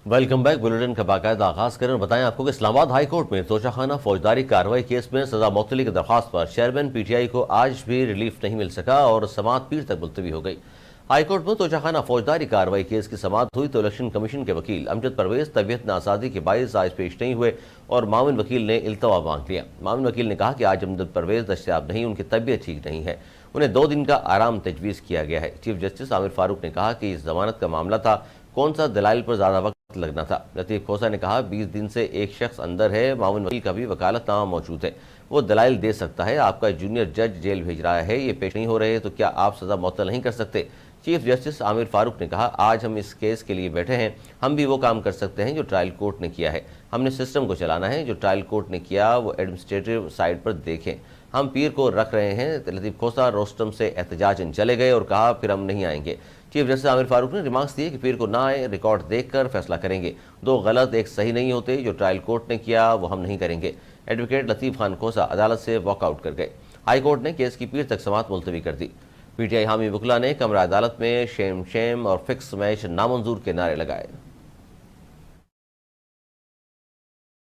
Welcome back. Bulletin का बाकायदा आगाज करें। बताएं आपको कि इस्लामाबाद हाई कोर्ट में तोशाखाना फौजदारी कार्रवाई केस में सजा मुअत्तली की दरख्वास्त पर चेयरमैन पीटीआई को आज भी रिलीफ नहीं मिल सका और समाअत पीर तक मुलतवी हो गई। हाईकोर्ट में तोशाखाना फौजदारी कार्रवाई केस की समाअत हुई तो इलेक्शन कमीशन के वकील अमजद परवेज तबीयत नासाजी के बायस आज पेश नहीं हुए और माविन वकील ने इल्तवा मांग लिया। माविन वकील ने कहा कि आज अमजद परवेज दस्तयाब नहीं, उनकी तबीयत ठीक नहीं है, उन्हें 2 दिन का आराम तजवीज़ किया गया है। चीफ जस्टिस आमिर फारूक ने कहा कि इस जमानत का मामला था, कौन सा दलाइल पर ज़्यादा वक्त लगना था। लतीफ़ खोसा ने कहा 20 दिन से एक शख्स अंदर है, माविन वकील का भी वकालतनामा मौजूद है, वो दलाइल दे सकता है। आपका जूनियर जज जेल भेज रहा है, ये पेश नहीं हो रहे तो क्या आप सज़ा मुअत्तल नहीं कर सकते। चीफ जस्टिस आमिर फारूक ने कहा आज हम इस केस के लिए बैठे हैं, हम भी वो काम कर सकते हैं जो ट्रायल कोर्ट ने किया है, हमने सिस्टम को चलाना है, जो ट्रायल कोर्ट ने किया वो एडमिनिस्ट्रेटिव साइड पर देखें, हम पीर को रख रहे हैं। लतीफ़ खोसा रोस्टम से एहतजाजन चले गए और कहा फिर हम नहीं आएंगे। चीफ जस्टिस आमिर फारूक ने रिमार्क्स दिए कि पीर को ना आए, रिकॉर्ड देखकर फैसला करेंगे, 2 गलत एक सही नहीं होते, जो ट्रायल कोर्ट ने किया वो हम नहीं करेंगे। एडवोकेट लतीफ़ खान खोसा अदालत से वॉकआउट कर गए। हाई कोर्ट ने केस की पीर तक समाअत मुलतवी कर दी। पीटीआई हामी वकला ने कमरा अदालत में शेम शेम और फिक्स मैच नामंजूर के नारे लगाए।